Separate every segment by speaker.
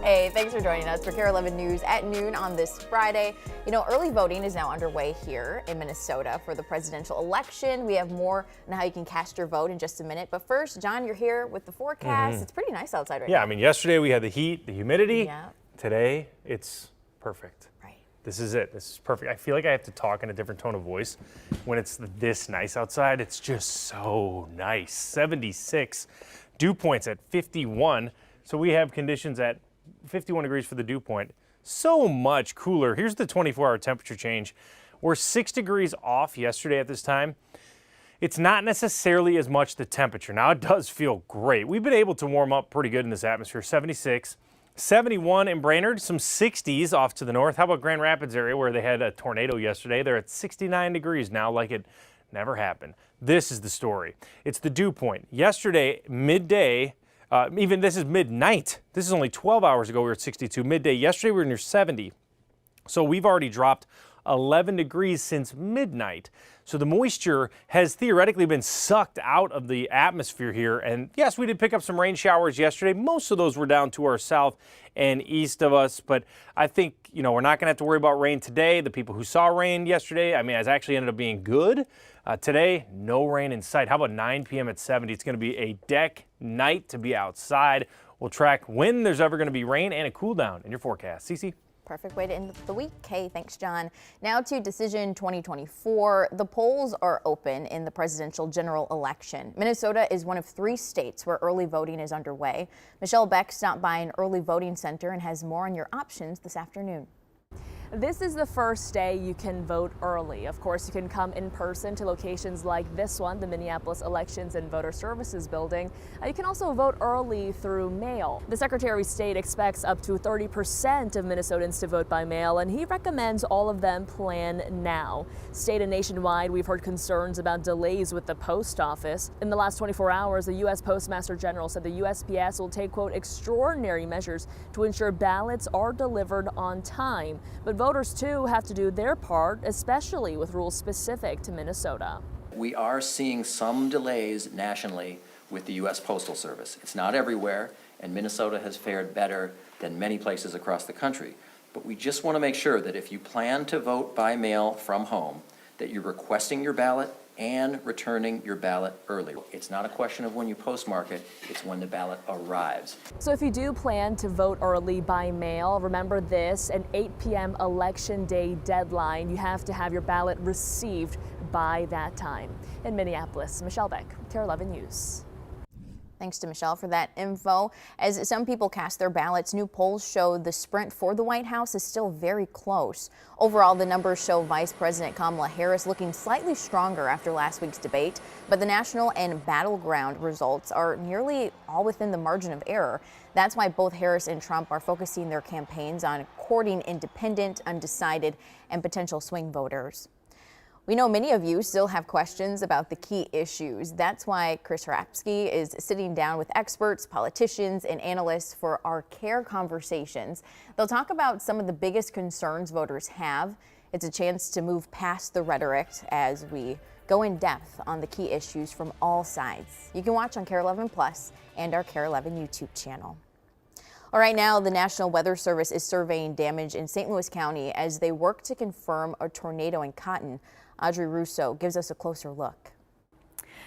Speaker 1: Hey, thanks for joining us for KARE 11 News at noon on this Friday. You know, early voting is now underway here in Minnesota for the presidential election. We have more on how you can cast your vote in just a minute. But first, John, you're here with the forecast. It's pretty nice outside right now.
Speaker 2: Yeah, I mean, yesterday we had the heat, the humidity.
Speaker 1: Yeah.
Speaker 2: Today, it's perfect.
Speaker 1: Right.
Speaker 2: This is it. This is perfect. I feel like I have to talk in a different tone of voice when it's this nice outside. It's just so nice. 76, dew points at 51. So we have conditions at 51 degrees for the dew point. So much cooler. Here's the 24-hour temperature change. We're 6 degrees off yesterday at this time. It's not necessarily as much the temperature. Now, it does feel great. We've been able to warm up pretty good in this atmosphere. 76, 71 in Brainerd, some 60s off to the north. How about Grand Rapids area where they had a tornado yesterday? They're at 69 degrees now, like it never happened. This is the story. It's the dew point. Yesterday, midday, even this is midnight. This is only 12 hours ago. We were at 62. Midday yesterday, we were near 70. So we've already dropped 11 degrees since midnight. So the moisture has theoretically been sucked out of the atmosphere here. And yes, we did pick up some rain showers yesterday. Most of those were down to our south and east of us. But I think, you know, we're not going to have to worry about rain today. The people who saw rain yesterday, I mean, it actually ended up being good. Today, no rain in sight. How about 9 p.m. at 70? It's going to be a deck night to be outside. We'll track when there's ever going to be rain and a cool down in your forecast. Cece?
Speaker 1: Perfect way to end the week. Hey, thanks, John. Now to Decision 2024. The polls are open in the presidential general election. Minnesota is one of 3 states where early voting is underway. Michelle Beck stopped by an early voting center and has more on your options this afternoon.
Speaker 3: This is the first day you can vote early. Of course, you can come in person to locations like this one, the Minneapolis Elections and Voter Services Building. You can also vote early through mail. The Secretary of State expects up to 30% of Minnesotans to vote by mail, and he recommends all of them plan now. State and nationwide, we've heard concerns about delays with the post office. In the last 24 hours, the U.S. Postmaster General said the USPS will take, quote, extraordinary measures to ensure ballots are delivered on time. But voters, too, have to do their part, especially with rules specific to Minnesota.
Speaker 4: We are seeing some delays nationally with the U.S. Postal Service. It's not everywhere, and Minnesota has fared better than many places across the country. But we just want to make sure that if you plan to vote by mail from home, that you're requesting your ballot and returning your ballot early. It's not a question of when you postmark it, it's when the ballot arrives.
Speaker 3: So if you do plan to vote early by mail, remember this, an 8 p.m. election day deadline. You have to have your ballot received by that time. In Minneapolis, Michelle Beck, KARE 11 News.
Speaker 1: Thanks to Michelle for that info. As some people cast their ballots, new polls show the sprint for the White House is still very close. Overall, the numbers show Vice President Kamala Harris looking slightly stronger after last week's debate, but the national and battleground results are nearly all within the margin of error. That's why both Harris and Trump are focusing their campaigns on courting independent, undecided, and potential swing voters. We know many of you still have questions about the key issues. That's why Chris Hrabsky is sitting down with experts, politicians, and analysts for our KARE conversations. They'll talk about some of the biggest concerns voters have. It's a chance to move past the rhetoric as we go in depth on the key issues from all sides. You can watch on KARE 11 Plus and our KARE 11 YouTube channel. All right, now the National Weather Service is surveying damage in St. Louis County as they work to confirm a tornado in Cotton. Audrey Russo gives us a closer look.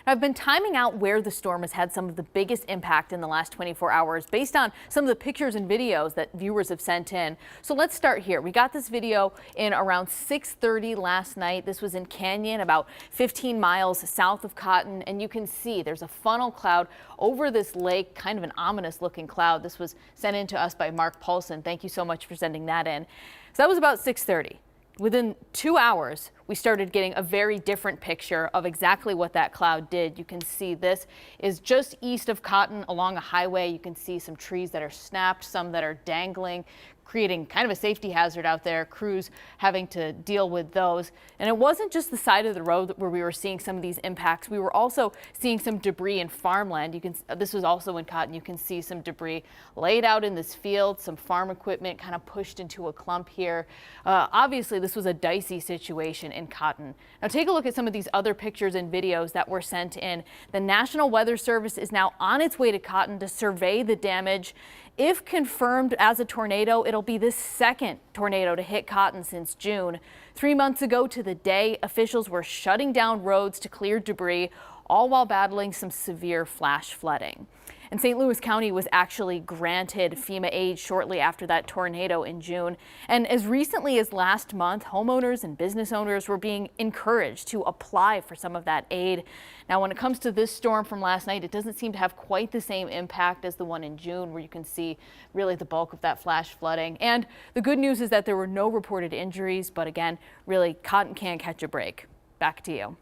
Speaker 5: I've been timing out where the storm has had some of the biggest impact in the last 24 hours based on some of the pictures and videos that viewers have sent in. So let's start here. We got this video in around 6:30 last night. This was in Canyon, about 15 miles south of Cotton, and you can see there's a funnel cloud over this lake, kind of an ominous looking cloud. This was sent in to us by Mark Paulson. Thank you so much for sending that in. So that was about 6:30. Within 2 hours, we started getting a very different picture of exactly what that cloud did. You can see this is just east of Cotton along a highway. You can see some trees that are snapped, some that are dangling, creating kind of a safety hazard out there, crews having to deal with those. And it wasn't just the side of the road where we were seeing some of these impacts. We were also seeing some debris in farmland. This was also in Cotton. You can see some debris laid out in this field, some farm equipment kind of pushed into a clump here. Obviously, this was a dicey situation in cotton. Now take a look at some of these other pictures and videos that were sent in. The National Weather Service is now on its way to Cotton to survey the damage. If confirmed as a tornado, it'll be the second tornado to hit Cotton since June. 3 months ago to the day, officials were shutting down roads to clear debris, all while battling some severe flash flooding. And St. Louis County was actually granted FEMA aid shortly after that tornado in June. And as recently as last month, homeowners and business owners were being encouraged to apply for some of that aid. Now, when it comes to this storm from last night, it doesn't seem to have quite the same impact as the one in June, where you can see really the bulk of that flash flooding. And the good news is that there were no reported injuries. But again, really, Cotton can't catch a break. Back to you.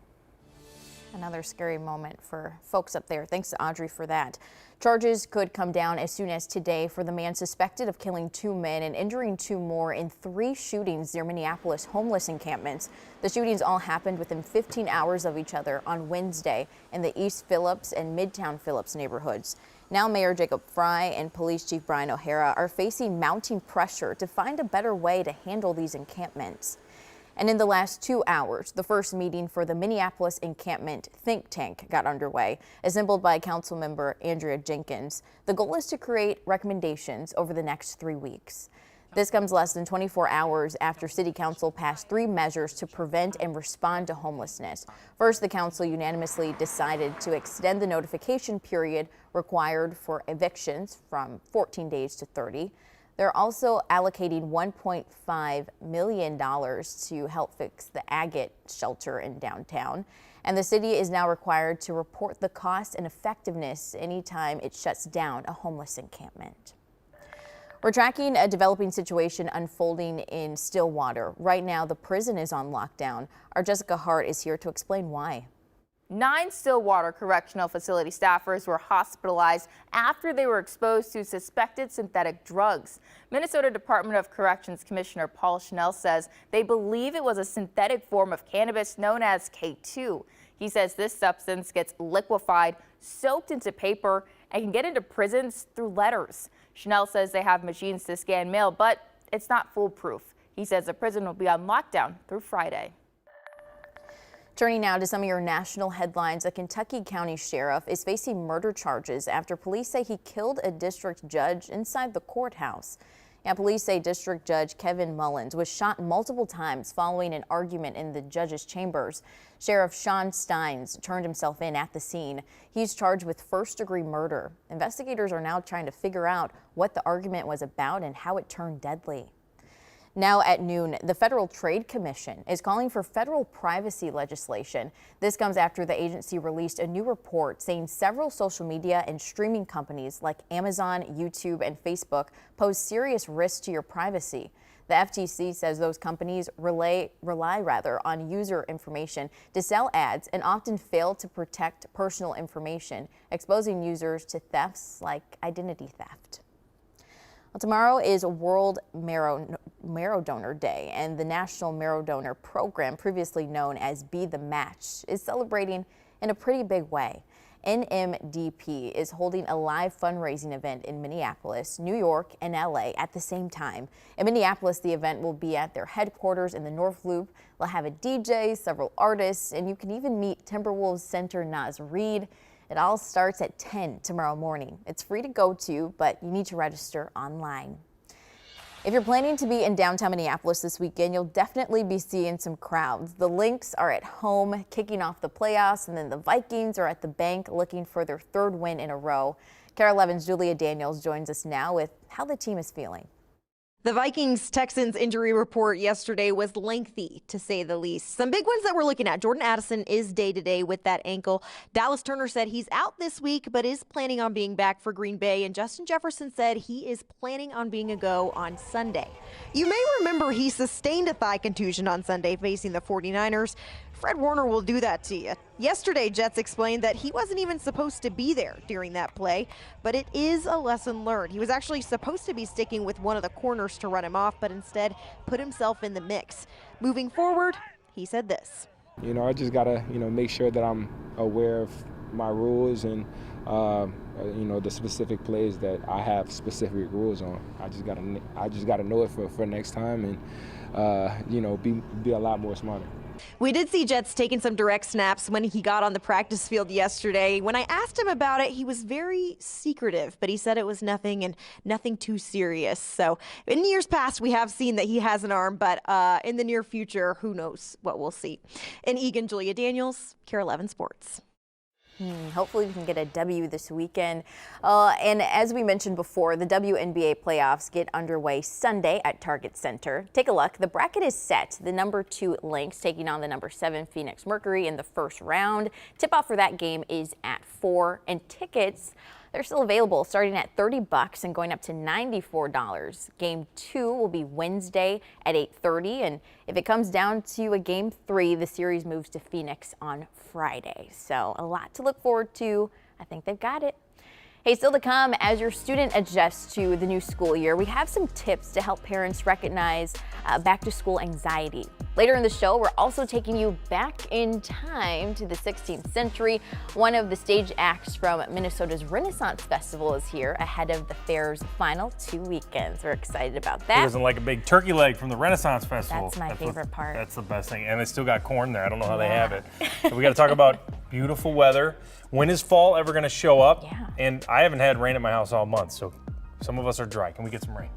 Speaker 1: Another scary moment for folks up there. Thanks to Audrey for that. Charges could come down as soon as today for the man suspected of killing 2 men and injuring 2 more in 3 shootings near Minneapolis homeless encampments. The shootings all happened within 15 hours of each other on Wednesday in the East Phillips and Midtown Phillips neighborhoods. Now Mayor Jacob Fry and Police Chief Brian O'Hara are facing mounting pressure to find a better way to handle these encampments. And in the last 2 hours, the first meeting for the Minneapolis Encampment Think Tank got underway, assembled by Councilmember Andrea Jenkins. The goal is to create recommendations over the next 3 weeks. This comes less than 24 hours after City Council passed 3 measures to prevent and respond to homelessness. First, the council unanimously decided to extend the notification period required for evictions from 14 days to 30. They're also allocating $1.5 million to help fix the Agate shelter in downtown. And the city is now required to report the cost and effectiveness anytime it shuts down a homeless encampment. We're tracking a developing situation unfolding in Stillwater. Right now, the prison is on lockdown. Our Jessica Hart is here to explain why.
Speaker 6: 9 Stillwater Correctional Facility staffers were hospitalized after they were exposed to suspected synthetic drugs. Minnesota Department of Corrections Commissioner Paul Schnell says they believe it was a synthetic form of cannabis known as K2. He says this substance gets liquefied, soaked into paper, and can get into prisons through letters. Schnell says they have machines to scan mail, but it's not foolproof. He says the prison will be on lockdown through Friday.
Speaker 1: Turning now to some of your national headlines, a Kentucky County sheriff is facing murder charges after police say he killed a district judge inside the courthouse. Yeah, police say District Judge Kevin Mullins was shot multiple times following an argument in the judge's chambers. Sheriff Sean Steins turned himself in at the scene. He's charged with first-degree murder. Investigators are now trying to figure out what the argument was about and how it turned deadly. Now at noon, the Federal Trade Commission is calling for federal privacy legislation. This comes after the agency released a new report saying several social media and streaming companies like Amazon, YouTube, and Facebook pose serious risks to your privacy. The FTC says those companies rely on user information to sell ads and often fail to protect personal information, exposing users to thefts like identity theft. Well, tomorrow is World Marrow Donor Day, and the National Marrow Donor Program, previously known as Be the Match, is celebrating in a pretty big way. NMDP is holding a live fundraising event in Minneapolis, New York, and LA at the same time. In Minneapolis, the event will be at their headquarters in the North Loop. They'll have a DJ, several artists, and you can even meet Timberwolves center Naz Reid. It all starts at 10 tomorrow morning. It's free to go to, but you need to register online. If you're planning to be in downtown Minneapolis this weekend, you'll definitely be seeing some crowds. The Lynx are at home kicking off the playoffs, and then the Vikings are at the bank looking for their 3rd win in a row. KARE 11's Julia Daniels joins us now with how the team is feeling.
Speaker 7: The Vikings-Texans injury report yesterday was lengthy, to say the least. Some big ones that we're looking at. Jordan Addison is day-to-day with that ankle. Dallas Turner said he's out this week, but is planning on being back for Green Bay. And Justin Jefferson said he is planning on being a go on Sunday. You may remember he sustained a thigh contusion on Sunday facing the 49ers. Fred Warner will do that to you. Yesterday, Jets explained that he wasn't even supposed to be there during that play, but it is a lesson learned. He was actually supposed to be sticking with one of the corners to run him off, but instead put himself in the mix. Moving forward, he said this.
Speaker 8: I just got to, make sure that I'm aware of my rules and, the specific plays that I have specific rules on. I just got to know it for next time and, be a lot more smarter.
Speaker 7: We did see Jets taking some direct snaps when he got on the practice field yesterday. When I asked him about it, he was very secretive, but he said it was nothing and nothing too serious. So in years past, we have seen that he has an arm, but in the near future, who knows what we'll see. In Eagan, Julia Daniels, KARE 11 Sports.
Speaker 1: Hopefully we can get a W this weekend. And as we mentioned before, the WNBA playoffs get underway Sunday at Target Center. Take a look. The bracket is set. The number 2 Lynx taking on the number 7 Phoenix Mercury in the first round. Tip-off for that game is at 4, and tickets, they're still available starting at $30 and going up to $94. Game 2 will be Wednesday at 8:30, and if it comes down to a game 3, the series moves to Phoenix on Friday. So a lot to look forward to. I think they've got it. Hey, still to come, as your student adjusts to the new school year, we have some tips to help parents recognize back-to-school anxiety. Later in the show, we're also taking you back in time to the 16th century. One of the stage acts from Minnesota's Renaissance Festival is here ahead of the fair's final 2 weekends. We're excited about
Speaker 2: Who
Speaker 1: that.
Speaker 2: doesn't like a big turkey leg from the Renaissance Festival?
Speaker 1: That's my favorite part.
Speaker 2: That's the best thing. And they still got corn there. I don't know how they have it. So we got to talk about beautiful weather. When is fall ever going to show up?
Speaker 1: Yeah.
Speaker 2: And I haven't had rain at my house all month, so some of us are dry. Can we get some rain?